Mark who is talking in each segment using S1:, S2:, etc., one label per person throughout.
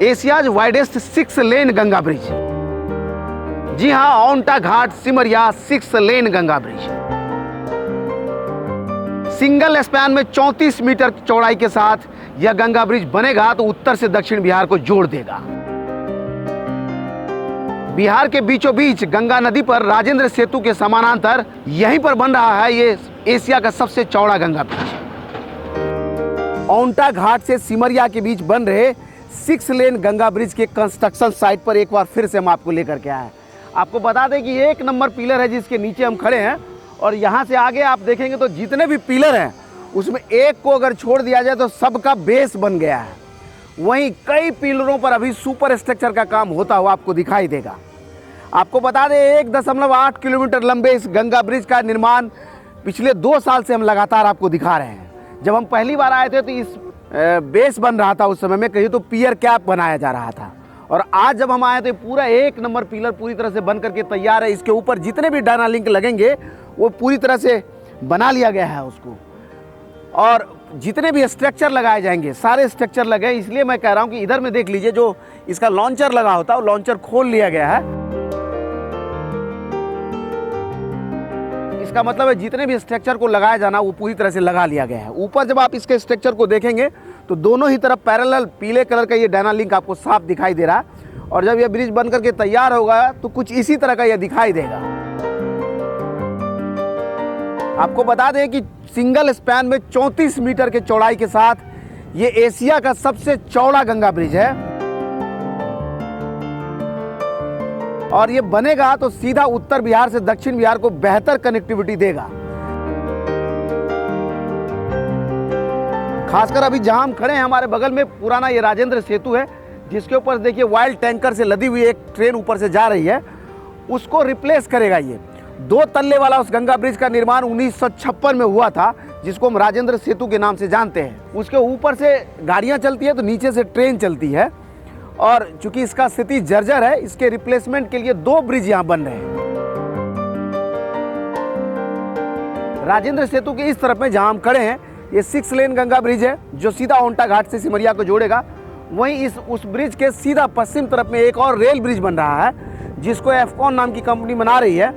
S1: Asia's widest 6 लेन Ganga bridge. जी हां, औंटा घाट सिमरिया 6 लेन Ganga bridge single span में 34 metre चौड़ाई के साथ यह गंगा ब्रिज बनेगा तो उत्तर से दक्षिण बिहार को जोड़ देगा। बिहार के बीचों बीच गंगा नदी पर राजेंद्र सेतु के समानांतर यहीं पर बन रहा है ये एशिया का सबसे चौड़ा गंगा ब्रिज। औंटा घाट से सिमरिया के बीच बन रहे 6 लेन गंगा ब्रिज के कंस्ट्रक्शन साइट पर एक बार फिर से हम आपको लेकर के आए हैं। आपको बता दें कि 1 नंबर पिलर है जिसके नीचे हम खड़े हैं, और यहाँ से आगे आप देखेंगे तो जितने भी पिलर हैं उसमें एक को अगर छोड़ दिया जाए तो सबका बेस बन गया है। वहीं कई पिलरों पर अभी सुपर स्ट्रक्चर का काम होता हुआ आपको दिखाई देगा। आपको बता दें 1.8 किलोमीटर लंबे इस गंगा ब्रिज का निर्माण पिछले 2 साल से हम लगातार आपको दिखा रहे हैं। जब हम पहली बार आए थे तो इस बेस बन रहा था, उस समय में कहीं तो पियर कैप बनाया जा रहा था, और आज जब हम आए तो पूरा 1 नंबर पिलर पूरी तरह से बन करके तैयार है। इसके ऊपर जितने भी डायना लिंक लगेंगे वो पूरी तरह से बना लिया गया है उसको, और जितने भी स्ट्रक्चर लगाए जाएंगे सारे स्ट्रक्चर लगे। इसलिए मैं कह रहा हूँ कि इधर में देख लीजिए, जो इसका लॉन्चर लगा होता है वो लॉन्चर खोल लिया गया है। इसका मतलब है जितने भी स्ट्रक्चर को लगाया जाना वो पूरी तरह से लगा लिया गया है। ऊपर जब आप इसके स्ट्रक्चर को देखेंगे तो दोनों ही तरफ पैरेलल पीले कलर का ये डायना लिंक आपको साफ दिखाई दे रहा है, और जब ये ब्रिज बन करके तैयार होगा तो कुछ इसी तरह का ये दिखाई देगा। आपको बता दें कि सिंगल स्पैन में 34 मीटर के चौड़ाई के साथ ये एशिया का सबसे चौड़ा गंगा ब्रिज है, और ये बनेगा तो सीधा उत्तर बिहार से दक्षिण बिहार को बेहतर कनेक्टिविटी देगा। खासकर अभी जहां हम खड़े हैं हमारे बगल में पुराना ये राजेंद्र सेतु है, जिसके ऊपर देखिए वाइल्ड टैंकर से लदी हुई एक ट्रेन ऊपर से जा रही है, उसको रिप्लेस करेगा। ये 2 तल्ले वाला उस गंगा ब्रिज का निर्माण 1956 में हुआ था, जिसको हम राजेंद्र सेतु के नाम से जानते हैं। उसके ऊपर से गाड़ियां चलती है तो नीचे से ट्रेन चलती है, और चूंकि इसका स्थिति जर्जर है, इसके रिप्लेसमेंट के लिए 2 ब्रिज यहां बन रहे हैं। राजेंद्र सेतु के इस तरफ में जहां हम खड़े हैं ये 6 लेन गंगा ब्रिज है जो सीधा औंटा घाट से सिमरिया को जोड़ेगा। वहीं उस ब्रिज के सीधा पश्चिम तरफ में एक और रेल ब्रिज बन रहा है, जिसको एफकॉन नाम की कंपनी बना रही है,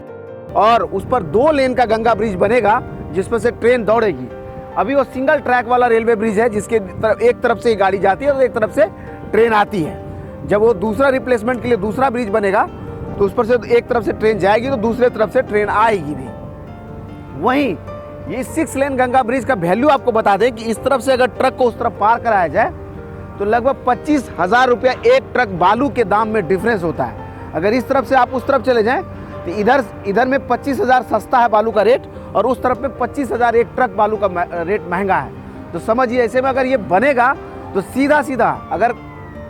S1: और उस पर 2 लेन का गंगा ब्रिज बनेगा जिस पर से ट्रेन दौड़ेगी। अभी वो सिंगल ट्रैक वाला रेलवे ब्रिज है, जिसके एक तरफ से गाड़ी जाती है और एक तरफ से ट्रेन आती है। जब वो दूसरा रिप्लेसमेंट के लिए दूसरा ब्रिज बनेगा तो उस पर से एक तरफ से ट्रेन जाएगी तो दूसरे तरफ से ट्रेन आएगी भी। वहीं ये 6 लेन गंगा ब्रिज का वैल्यू आपको बता दें कि इस तरफ से अगर ट्रक को उस तरफ पार कराया जाए तो लगभग 25,000 रुपया एक ट्रक बालू के दाम में डिफरेंस होता है। अगर इस तरफ से आप उस तरफ चले जाएं तो इधर में 25,000 सस्ता है बालू का रेट, और उस तरफ में 25,000 एक ट्रक बालू का रेट महंगा है। तो समझिए ऐसे में अगर ये बनेगा तो सीधा सीधा अगर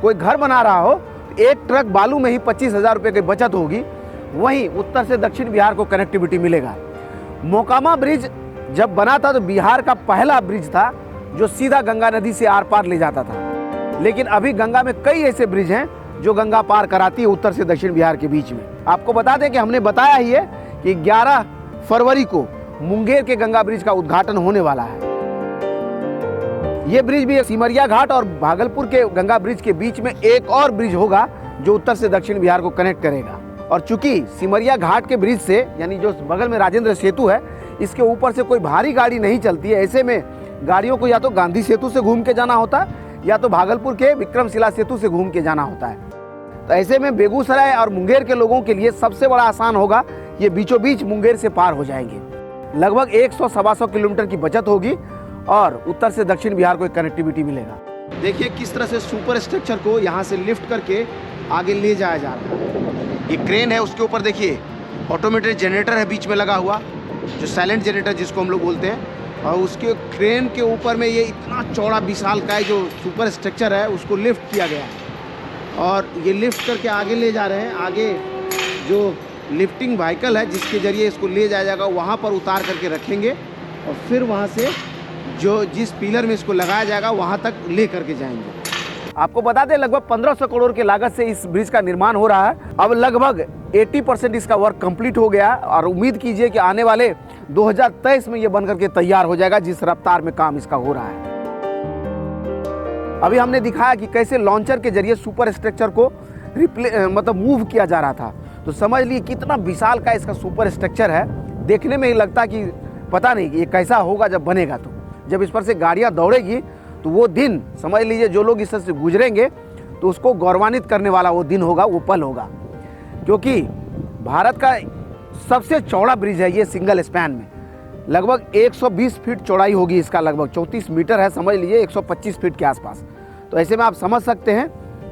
S1: कोई घर बना रहा हो तो एक ट्रक बालू में ही 25,000 रुपये की बचत होगी। वहीं उत्तर से दक्षिण बिहार को कनेक्टिविटी मिलेगा। मोकामा ब्रिज जब बना था तो बिहार का पहला ब्रिज था जो सीधा गंगा नदी से आर पार ले जाता था, लेकिन अभी गंगा में कई ऐसे ब्रिज हैं जो गंगा पार कराती है उत्तर से दक्षिण बिहार के बीच में। आपको बता दें कि हमने बताया ही है कि 11 फरवरी को मुंगेर के गंगा ब्रिज का उद्घाटन होने वाला है। ये ब्रिज भी सिमरिया घाट और भागलपुर के गंगा ब्रिज के बीच में एक और ब्रिज होगा जो उत्तर से दक्षिण बिहार को कनेक्ट करेगा। और चूंकि सिमरिया घाट के ब्रिज से, यानी जो बगल में राजेंद्र सेतु है, इसके ऊपर से कोई भारी गाड़ी नहीं चलती है। ऐसे में गाड़ियों को या तो गांधी सेतु से घूम के जाना होता है या तो भागलपुर के विक्रमशिला सेतु से घूम के जाना होता है। तो ऐसे में बेगूसराय और मुंगेर के लोगों के लिए सबसे बड़ा आसान होगा, ये बीचों बीच मुंगेर से पार हो जाएंगे। लगभग 100-125 किलोमीटर की बचत होगी और उत्तर से दक्षिण बिहार को एक कनेक्टिविटी मिलेगा। देखिए किस तरह से सुपर स्ट्रक्चर को यहाँ से लिफ्ट करके आगे ले जाया जा रहा है। ये क्रेन है, उसके ऊपर देखिए ऑटोमेटेड जनरेटर है बीच में लगा हुआ, जो साइलेंट जनरेटर जिसको हम लोग बोलते हैं, और उसके क्रेन के ऊपर में ये इतना चौड़ा विशालकाय जो सुपर स्ट्रक्चर है उसको लिफ्ट किया गया है, और ये लिफ्ट करके आगे ले जा रहे हैं। आगे जो लिफ्टिंग व्हीकल है जिसके ज़रिए इसको ले जाया जाएगा वहाँ पर उतार करके रखेंगे, और फिर वहाँ से जो जिस पिलर में इसको लगाया जाएगा वहाँ तक ले करके जाएंगे। आपको बता दें लगभग 1500 करोड़ की लागत से इस ब्रिज का निर्माण हो रहा है। अब लगभग 80% इसका वर्क कंप्लीट हो गया, और उम्मीद कीजिए कि आने वाले 2023 में ये बनकर के तैयार हो जाएगा, जिस रफ्तार में काम इसका हो रहा है। अभी हमने दिखाया कि कैसे लॉन्चर के जरिए सुपर स्ट्रक्चर को मतलब मूव किया जा रहा था। तो समझ लीजिए कितना विशाल का इसका सुपर स्ट्रक्चर है। देखने में ही लगता कि पता नहीं कि ये कैसा होगा जब बनेगा। तो जब इस पर से गाड़ियाँ दौड़ेगी तो वो दिन समझ लीजिए जो लोग इससे गुजरेंगे तो उसको गौरवान्वित करने वाला वो दिन होगा, वो पल होगा। क्योंकि भारत का सबसे चौड़ा ब्रिज है ये सिंगल स्पैन में। लगभग 120 फीट चौड़ाई होगी इसका, लगभग 34 मीटर है, समझ लीजिए 125 फीट के आसपास। तो ऐसे में आप समझ सकते हैं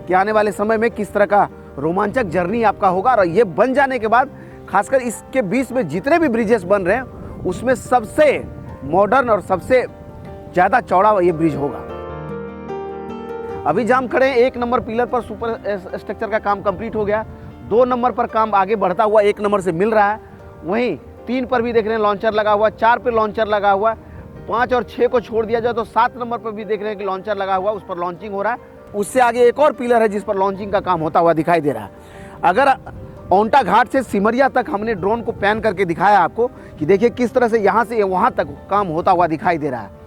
S1: कि आने वाले समय में किस तरह का रोमांचक जर्नी आपका होगा। और ये बन जाने के बाद खासकर इसके बीच में जितने भी ब्रिजेस बन रहे हैं उसमें सबसे मॉडर्न और सबसे ज़्यादा चौड़ा ये ब्रिज होगा। अभी जहाँ हम खड़े हैं 1 नंबर पिलर पर सुपर स्ट्रक्चर का काम कंप्लीट हो गया। 2 नंबर पर काम आगे बढ़ता हुआ 1 नंबर से मिल रहा है। वहीं 3 पर भी देख रहे हैं लॉन्चर लगा हुआ, 4 पे लॉन्चर लगा हुआ है। 5 और 6 को छोड़ दिया जाए तो 7 नंबर पर भी देख रहे हैं कि लॉन्चर लगा हुआ, उस पर लॉन्चिंग हो रहा है। उससे आगे एक और पिलर है जिस पर लॉन्चिंग का काम होता हुआ दिखाई दे रहा है। अगर औंटा घाट से सिमरिया तक हमने ड्रोन को पैन करके दिखाया आपको कि देखिए किस तरह से यहाँ से वहाँ तक काम होता हुआ दिखाई दे रहा है।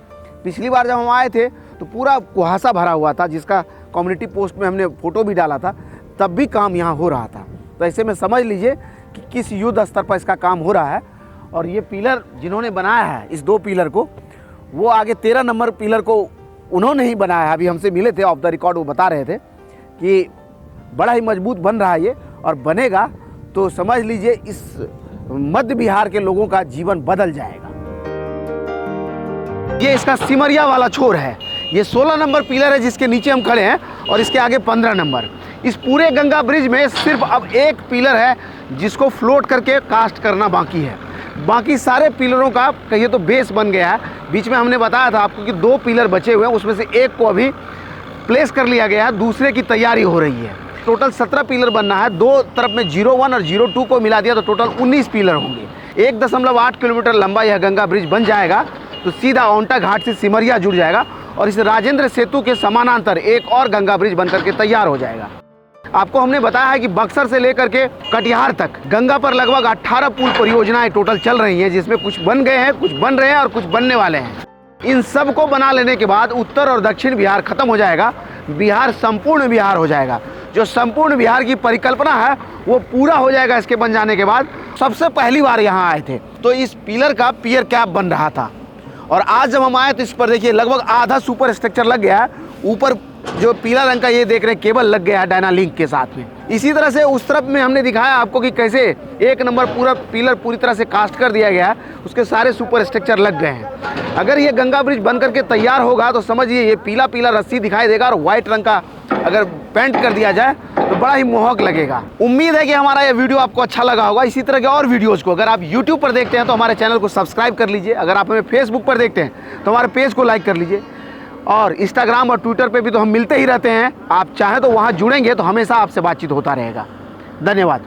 S1: पिछली बार जब हम आए थे तो पूरा कुहासा भरा हुआ था, जिसका कम्युनिटी पोस्ट में हमने फ़ोटो भी डाला था, तब भी काम यहाँ हो रहा था। तो ऐसे में समझ लीजिए कि किस युद्ध स्तर पर इसका काम हो रहा है। और ये पिलर जिन्होंने बनाया है इस 2 पिलर को, वो आगे 13 नंबर पिलर को उन्होंने ही बनाया है। अभी हमसे मिले थे ऑफ द रिकॉर्ड, वो बता रहे थे कि बड़ा ही मजबूत बन रहा है ये, और बनेगा तो समझ लीजिए इस मध्य बिहार के लोगों का जीवन बदल जाएगा। ये इसका सिमरिया वाला छोर है। ये 16 नंबर पिलर है जिसके नीचे हम खड़े हैं, और इसके आगे 15 नंबर। इस पूरे गंगा ब्रिज में सिर्फ अब एक पिलर है जिसको फ्लोट करके कास्ट करना बाकी है। बाकी सारे पिलरों का कहिए तो बेस बन गया है। बीच में हमने बताया था आपको कि 2 पिलर बचे हुए हैं, उसमें से एक को अभी प्लेस कर लिया गया है, दूसरे की तैयारी हो रही है। टोटल 17 पिलर बनना है। 2 तरफ में 01 और 02 को मिला दिया तो टोटल 19 पिलर होंगे। 1.8 किलोमीटर लंबा यह गंगा ब्रिज बन जाएगा तो सीधा औंटा घाट से सिमरिया जुड़ जाएगा, और इस राजेंद्र सेतु के समानांतर एक और गंगा ब्रिज बनकर के तैयार हो जाएगा। आपको हमने बताया है कि बक्सर से लेकर के कटिहार तक गंगा पर लगभग 18 पुल परियोजनाएं टोटल चल रही हैं, जिसमें कुछ बन गए हैं, कुछ बन रहे हैं और कुछ बनने वाले हैं। इन सब को बना लेने के बाद उत्तर और दक्षिण बिहार खत्म हो जाएगा, बिहार संपूर्ण बिहार हो जाएगा। जो संपूर्ण बिहार की परिकल्पना है वो पूरा हो जाएगा इसके बन जाने के बाद। सबसे पहली बार यहाँ आए थे तो इस पिलर का पियर कैप बन रहा था, और आज जब हम आए तो इस पर देखिए लगभग आधा सुपर स्ट्रक्चर लग गया है। ऊपर जो पीला रंग का ये देख रहे हैं केबल लग गया है डायना लिंक के साथ में। इसी तरह से उस तरफ में हमने दिखाया आपको कि कैसे 1 नंबर पूरा पिलर पूरी तरह से कास्ट कर दिया गया है, उसके सारे सुपर स्ट्रक्चर लग गए हैं। अगर ये गंगा ब्रिज बन करके तैयार होगा तो समझिए ये पीला पीला रस्सी दिखाई देगा, और व्हाइट रंग का अगर पेंट कर दिया जाए तो बड़ा ही मोहक लगेगा। उम्मीद है कि हमारा ये वीडियो आपको अच्छा लगा होगा। इसी तरह के और वीडियोज़ को अगर आप यूट्यूब पर देखते हैं तो हमारे चैनल को सब्सक्राइब कर लीजिए। अगर आप हमें फेसबुक पर देखते हैं तो हमारे पेज को लाइक कर लीजिए, और इंस्टाग्राम और ट्विटर पे भी तो हम मिलते ही रहते हैं। आप चाहें तो वहाँ जुड़ेंगे तो हमेशा आपसे बातचीत होता रहेगा। धन्यवाद।